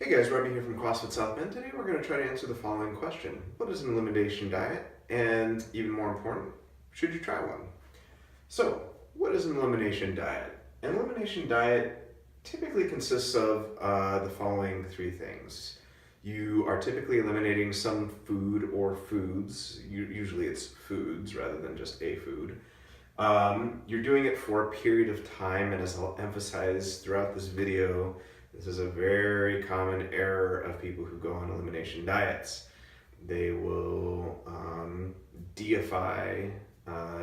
Hey guys, Robbie here from CrossFit South Bend. Today we're going to try to answer the following question. What is an elimination diet? And even more important, should you try one? So, what is an elimination diet? An elimination diet typically consists of the following three things. You are typically eliminating some food or foods. Usually it's foods rather than just a food. You're doing it for a period of time, and as I'll emphasize throughout this video, this is a very common error of people who go on elimination diets. They will deify,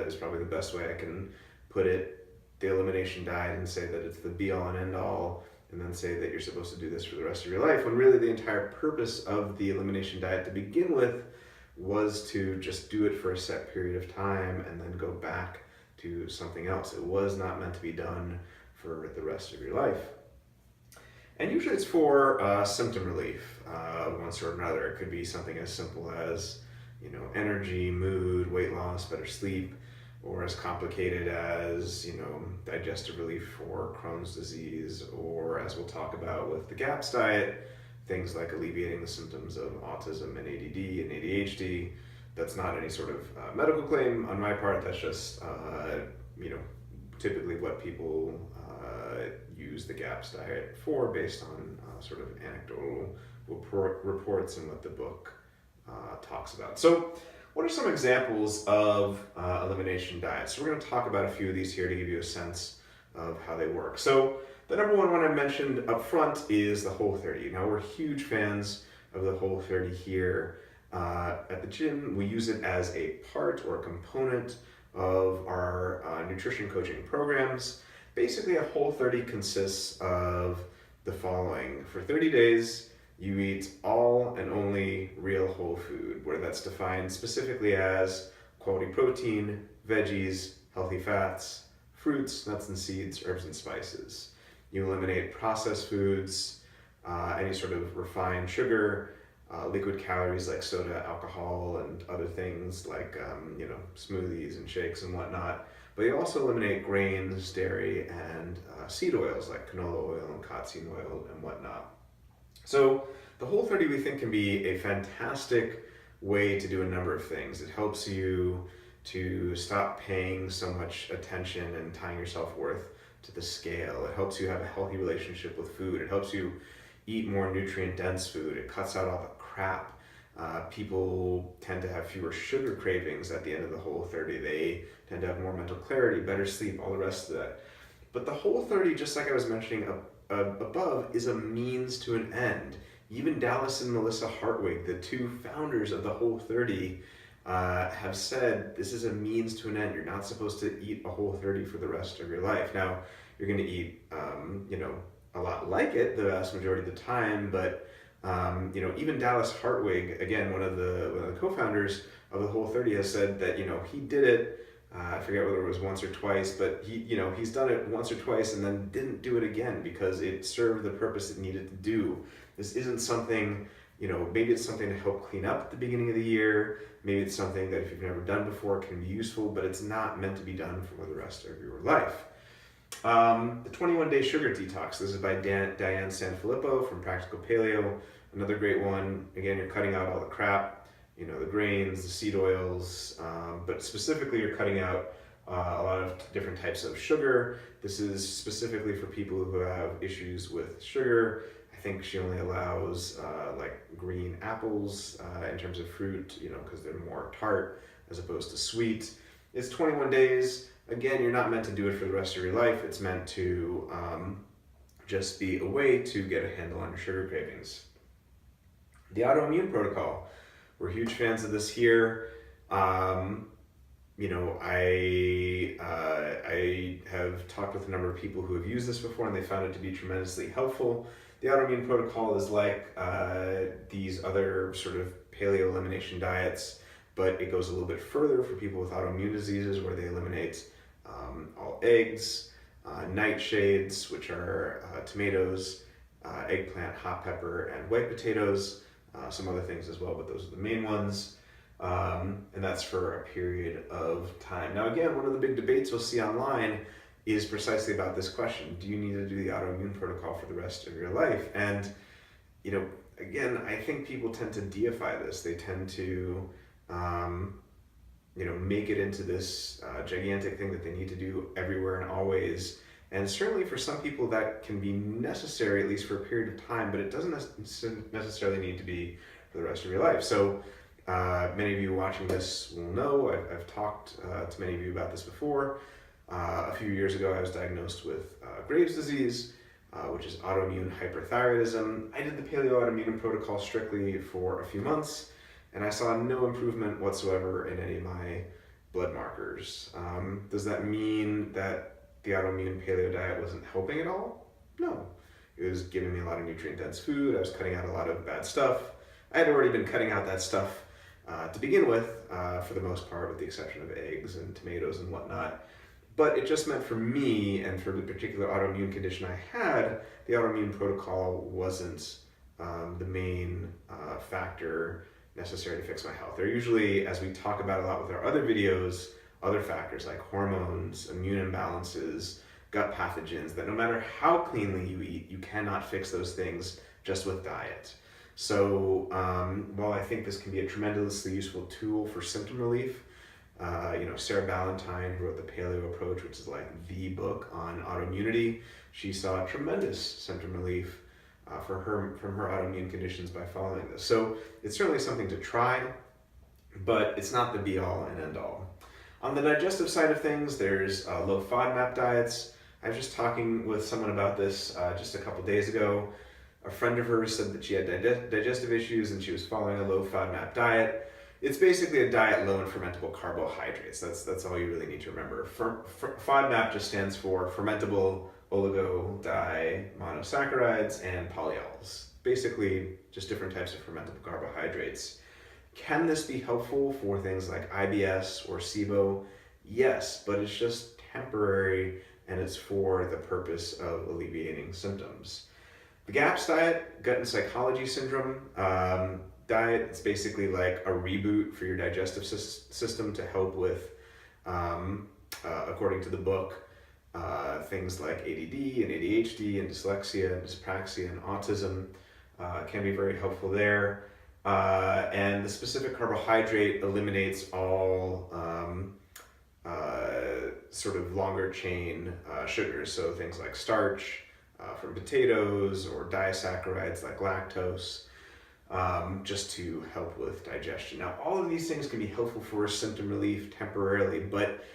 is probably the best way I can put it, the elimination diet, and say that it's the be-all and end-all, and then say that you're supposed to do this for the rest of your life, when really the entire purpose of the elimination diet to begin with was to just do it for a set period of time and then go back to something else. It was not meant to be done for the rest of your life. And usually it's for symptom relief of one sort or another. It could be something as simple as, energy, mood, weight loss, better sleep, or as complicated as, digestive relief for Crohn's disease, or as we'll talk about with the GAPS diet, things like alleviating the symptoms of autism and ADD and ADHD. That's not any sort of medical claim on my part. That's just, typically what people use the GAPS diet for based on sort of anecdotal reports and what the book talks about. So what are some examples of elimination diets? So we're going to talk about a few of these here to give you a sense of how they work. So the number one I mentioned up front is the Whole30. Now we're huge fans of the Whole30 here at the gym. We use it as a part or a component of our nutrition coaching programs. Basically, a Whole30 consists of the following. For 30 days, you eat all and only real whole food, where that's defined specifically as quality protein, veggies, healthy fats, fruits, nuts and seeds, herbs and spices. You eliminate processed foods, any sort of refined sugar, liquid calories like soda, alcohol, and other things like smoothies and shakes and whatnot. But you also eliminate grains, dairy, and seed oils like canola oil and cottonseed oil and whatnot. So the Whole30 we think can be a fantastic way to do a number of things. It helps you to stop paying so much attention and tying your self-worth to the scale. It helps you have a healthy relationship with food. It helps you eat more nutrient-dense food. It cuts out all the crap. People tend to have fewer sugar cravings at the end of the Whole30. They tend to have more mental clarity, better sleep, all the rest of that. But the Whole30, just like I was mentioning above, is a means to an end. Even Dallas and Melissa Hartwig, the two founders of the Whole30, have said this is a means to an end. You're not supposed to eat a Whole30 for the rest of your life. Now, you're going to eat, a lot like it the vast majority of the time, but even Dallas Hartwig, again, one of the co-founders of the Whole30, has said that he did it. I forget whether it was once or twice, but he's done it once or twice and then didn't do it again because it served the purpose it needed to do. This isn't something, maybe it's something to help clean up at the beginning of the year. Maybe it's something that if you've never done before can be useful, but it's not meant to be done for the rest of your life. The 21-day sugar detox. This is by Diane Sanfilippo from Practical Paleo. Another great one. Again, you're cutting out all the crap, the grains, the seed oils, but specifically you're cutting out a lot of different types of sugar. This is specifically for people who have issues with sugar. I think she only allows like green apples in terms of fruit, because they're more tart as opposed to sweet. It's 21 days. Again, you're not meant to do it for the rest of your life. It's meant to just be a way to get a handle on your sugar cravings. The Autoimmune Protocol. We're huge fans of this here. I have talked with a number of people who have used this before and they found it to be tremendously helpful. The Autoimmune Protocol is like these other sort of paleo elimination diets, but it goes a little bit further for people with autoimmune diseases where they eliminate all eggs, nightshades, which are tomatoes, eggplant, hot pepper, and white potatoes, some other things as well, but those are the main ones. And that's for a period of time. Now, again, one of the big debates you'll see online is precisely about this question. Do you need to do the autoimmune protocol for the rest of your life? And again, I think people tend to deify this. They tend to, make it into this gigantic thing that they need to do everywhere and always. And certainly for some people that can be necessary, at least for a period of time, but it doesn't necessarily need to be for the rest of your life. So many of you watching this will know, I've talked to many of you about this before. A few years ago, I was diagnosed with Graves' disease, which is autoimmune hyperthyroidism. I did the Autoimmune Protocol strictly for a few months, and I saw no improvement whatsoever in any of my blood markers. Does that mean that the autoimmune paleo diet wasn't helping at all? No. It was giving me a lot of nutrient-dense food. I was cutting out a lot of bad stuff. I had already been cutting out that stuff to begin with, for the most part, with the exception of eggs and tomatoes and whatnot. But it just meant for me, and for the particular autoimmune condition I had, the autoimmune protocol wasn't the main factor necessary to fix my health. There are usually, as we talk about a lot with our other videos, other factors like hormones, immune imbalances, gut pathogens, that no matter how cleanly you eat, you cannot fix those things just with diet. So while I think this can be a tremendously useful tool for symptom relief, Sarah Ballantyne, who wrote The Paleo Approach, which is like the book on autoimmunity, she saw tremendous symptom relief from her autoimmune conditions by following this. So it's certainly something to try, but it's not the be-all and end-all. On the digestive side of things, there's low FODMAP diets. I was just talking with someone about this just a couple days ago. A friend of hers said that she had digestive issues and she was following a low FODMAP diet. It's basically a diet low in fermentable carbohydrates. That's all you really need to remember. FODMAP just stands for fermentable oligo-di-monosaccharides and polyols. Basically, just different types of fermentable carbohydrates. Can this be helpful for things like IBS or SIBO? Yes, but it's just temporary and it's for the purpose of alleviating symptoms. The GAPS diet, gut and psychology syndrome diet, it's basically like a reboot for your digestive system to help with, according to the book, things like ADD and ADHD and dyslexia and dyspraxia and autism can be very helpful there. And the specific carbohydrate eliminates all sort of longer chain sugars, so things like starch from potatoes or disaccharides like lactose, just to help with digestion. Now, all of these things can be helpful for symptom relief temporarily, but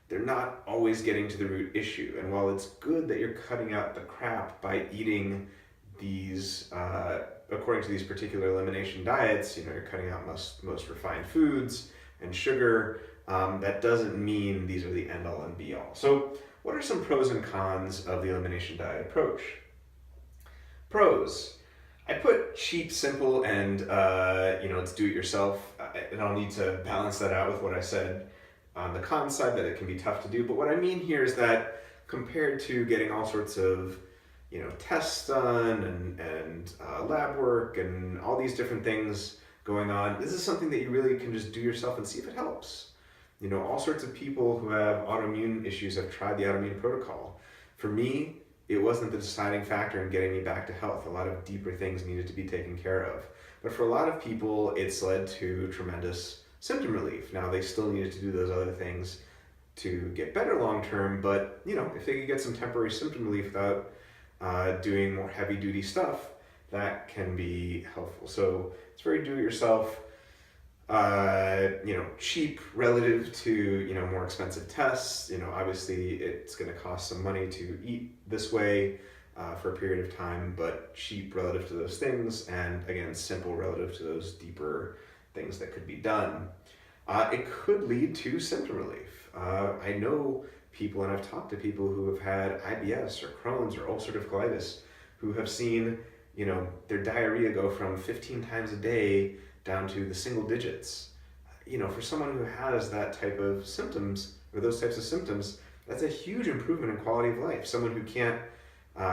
they're not always getting to the root issue. And while it's good that you're cutting out the crap by eating these, according to these particular elimination diets, you're cutting out most refined foods and sugar, that doesn't mean these are the end-all and be-all. So what are some pros and cons of the elimination diet approach? Pros. I put cheap, simple, and it's do-it-yourself, and I'll need to balance that out with what I said on the con side, that it can be tough to do. But what I mean here is that compared to getting all sorts of tests done and lab work and all these different things going on, this is something that you really can just do yourself and see if it helps. All sorts of people who have autoimmune issues have tried the autoimmune protocol. For me, it wasn't the deciding factor in getting me back to health. A lot of deeper things needed to be taken care of. But for a lot of people, it's led to tremendous symptom relief. Now, they still needed to do those other things to get better long term, but if they could get some temporary symptom relief without doing more heavy duty stuff, that can be helpful. So it's very do-it-yourself, cheap relative to more expensive tests. Obviously it's going to cost some money to eat this way for a period of time, but cheap relative to those things, and again, simple relative to those deeper things that could be done. It could lead to symptom relief. I know people, and I've talked to people who have had IBS or Crohn's or ulcerative colitis, who have seen their diarrhea go from 15 times a day down to the single digits. For someone who has that type of symptoms, or those types of symptoms, that's a huge improvement in quality of life. Someone who can't,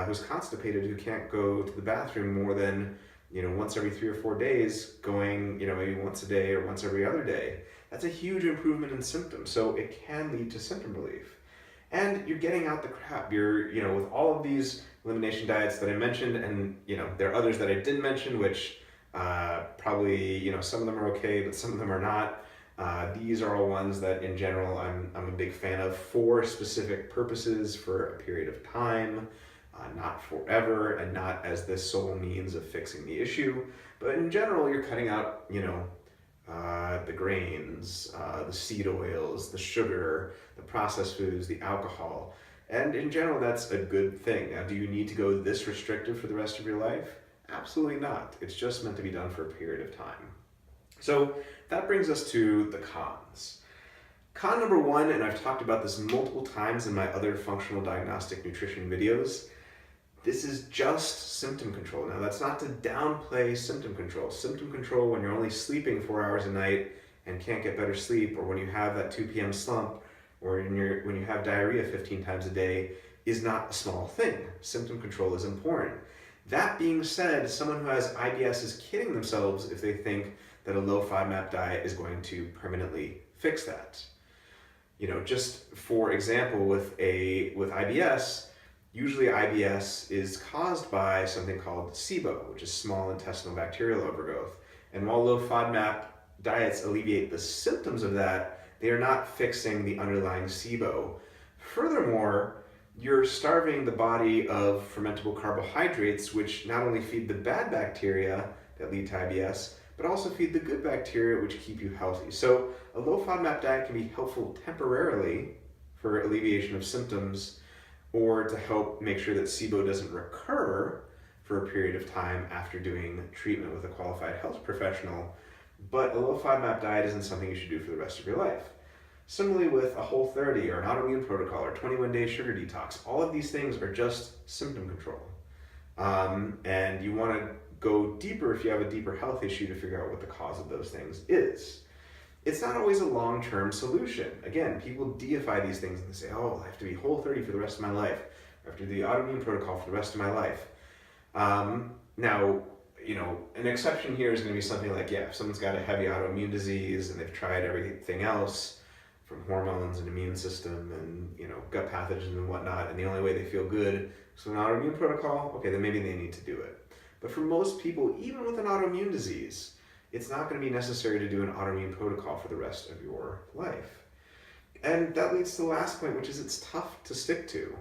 who's constipated, who can't go to the bathroom more than once every 3 or 4 days, going maybe once a day or once every other day. That's a huge improvement in symptoms. So it can lead to symptom relief. And you're getting out the crap. You're, with all of these elimination diets that I mentioned, and there are others that I didn't mention, which probably some of them are okay, but some of them are not. These are all ones that in general I'm a big fan of for specific purposes for a period of time, not forever, and not as the sole means of fixing the issue. But in general, you're cutting out the grains, the seed oils, the sugar, the processed foods, the alcohol. And in general, that's a good thing. Now, do you need to go this restrictive for the rest of your life? Absolutely not. It's just meant to be done for a period of time. So that brings us to the cons. Con number one, and I've talked about this multiple times in my other functional diagnostic nutrition videos, this is just symptom control. Now, that's not to downplay symptom control. Symptom control when you're only sleeping 4 hours a night and can't get better sleep, or when you have that 2 p.m. slump, or when you have diarrhea 15 times a day, is not a small thing. Symptom control is important. That being said, someone who has IBS is kidding themselves if they think that a low FODMAP diet is going to permanently fix that. Just for example, with IBS, usually IBS is caused by something called SIBO, which is small intestinal bacterial overgrowth. And while low FODMAP diets alleviate the symptoms of that, they are not fixing the underlying SIBO. Furthermore, you're starving the body of fermentable carbohydrates, which not only feed the bad bacteria that lead to IBS, but also feed the good bacteria which keep you healthy. So a low FODMAP diet can be helpful temporarily for alleviation of symptoms, or to help make sure that SIBO doesn't recur for a period of time after doing treatment with a qualified health professional. But a low FODMAP diet isn't something you should do for the rest of your life. Similarly with a Whole30 or an Autoimmune Protocol or 21-day sugar detox, all of these things are just symptom control. And you want to go deeper if you have a deeper health issue to figure out what the cause of those things is. It's not always a long-term solution. Again, people deify these things and they say, oh, I have to be Whole30 for the rest of my life. I have to do the Autoimmune Protocol for the rest of my life. Now, an exception here is going to be something like, if someone's got a heavy autoimmune disease and they've tried everything else from hormones and immune system and, gut pathogens and whatnot, and the only way they feel good is an autoimmune protocol, okay, then maybe they need to do it. But for most people, even with an autoimmune disease, it's not going to be necessary to do an autoimmune protocol for the rest of your life. And that leads to the last point, which is it's tough to stick to.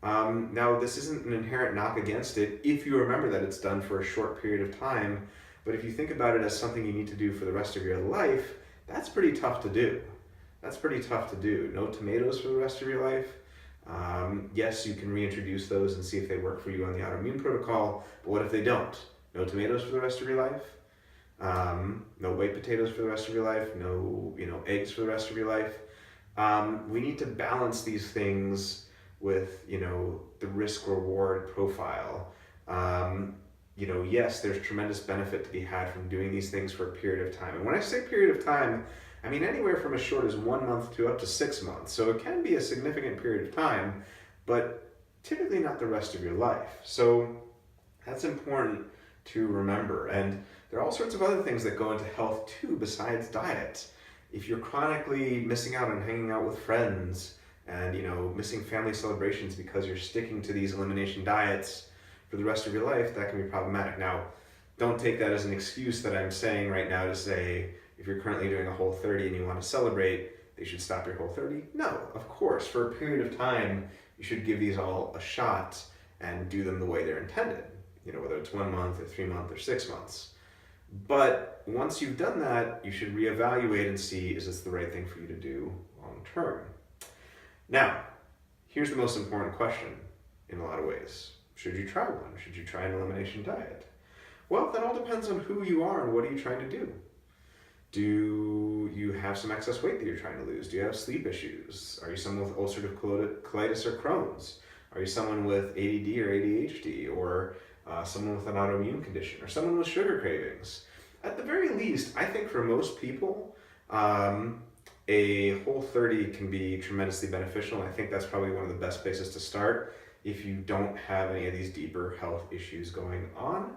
Now, this isn't an inherent knock against it if you remember that it's done for a short period of time, but if you think about it as something you need to do for the rest of your life, that's pretty tough to do. No tomatoes for the rest of your life. Yes, you can reintroduce those and see if they work for you on the autoimmune protocol, but what if they don't? No tomatoes for the rest of your life? No white potatoes for the rest of your life? No, eggs for the rest of your life? We need to balance these things with, the risk-reward profile. Yes, there's tremendous benefit to be had from doing these things for a period of time. And when I say period of time, I mean anywhere from as short as 1 month to up to 6 months. So it can be a significant period of time, but typically not the rest of your life. So that's important to remember. And there are all sorts of other things that go into health too besides diet. If you're chronically missing out on hanging out with friends and missing family celebrations because you're sticking to these elimination diets for the rest of your life, that can be problematic. Now, don't take that as an excuse that I'm saying right now to say if you're currently doing a Whole30 and you want to celebrate, they should stop your Whole30. No, of course, for a period of time, you should give these all a shot and do them the way they're intended, whether it's 1 month or 3 months or 6 months. But once you've done that, you should reevaluate and see, is this the right thing for you to do long term? Now, here's the most important question in a lot of ways. Should you try one? Should you try an elimination diet? Well, that all depends on who you are and what are you trying to do. Do you have some excess weight that you're trying to lose? Do you have sleep issues? Are you someone with ulcerative colitis or Crohn's? Are you someone with ADD or ADHD, or someone with an autoimmune condition, or someone with sugar cravings? At the very least, I think for most people, a Whole30 can be tremendously beneficial, and I think that's probably one of the best places to start if you don't have any of these deeper health issues going on.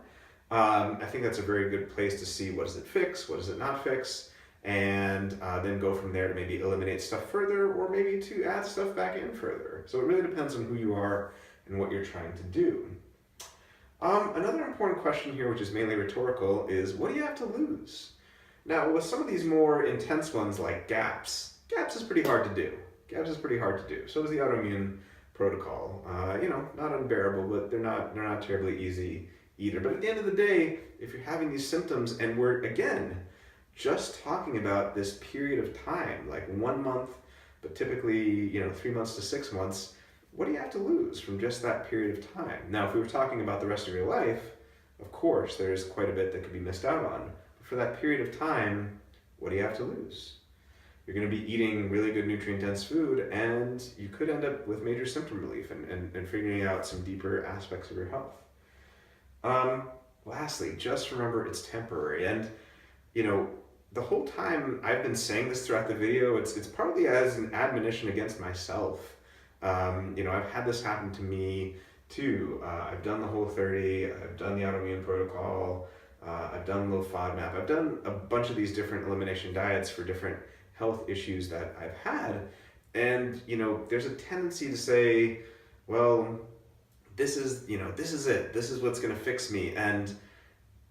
I think that's a very good place to see what does it fix, what does it not fix, and then go from there to maybe eliminate stuff further, or maybe to add stuff back in further. So it really depends on who you are and what you're trying to do. Another important question here, which is mainly rhetorical, is what do you have to lose? Now, with some of these more intense ones like GAPS is pretty hard to do. GAPS is pretty hard to do. So is the Autoimmune Protocol. Not unbearable, but they're not terribly easy either. But at the end of the day, if you're having these symptoms, and we're again just talking about this period of time, like 1 month, but typically 3 months to 6 months, what do you have to lose from just that period of time? Now, if we were talking about the rest of your life, of course, there's quite a bit that could be missed out on. But for that period of time, what do you have to lose? You're going to be eating really good nutrient-dense food, and you could end up with major symptom relief and figuring out some deeper aspects of your health. Lastly, just remember it's temporary. And, the whole time I've been saying this throughout the video, it's partly as an admonition against myself. I've had this happen to me too. I've done the Whole30, I've done the Autoimmune Protocol, I've done low FODMAP, I've done a bunch of these different elimination diets for different health issues that I've had. And, there's a tendency to say, well, this is it. This is what's going to fix me. And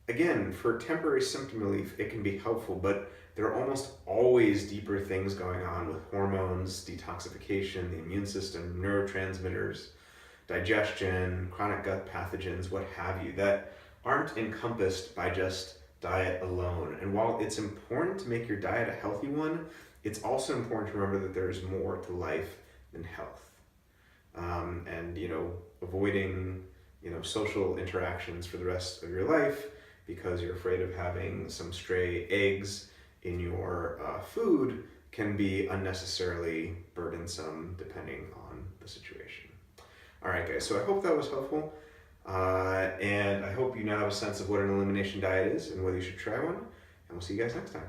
again, for temporary symptom relief, it can be helpful, but there are almost always deeper things going on with hormones, detoxification, the immune system, neurotransmitters, digestion, chronic gut pathogens, what have you, that aren't encompassed by just diet alone. And while it's important to make your diet a healthy one, it's also important to remember that there's more to life than health. Avoiding, social interactions for the rest of your life because you're afraid of having some stray eggs in your food can be unnecessarily burdensome depending on the situation. All right, guys, so I hope that was helpful. And I hope you now have a sense of what an elimination diet is and whether you should try one. And we'll see you guys next time.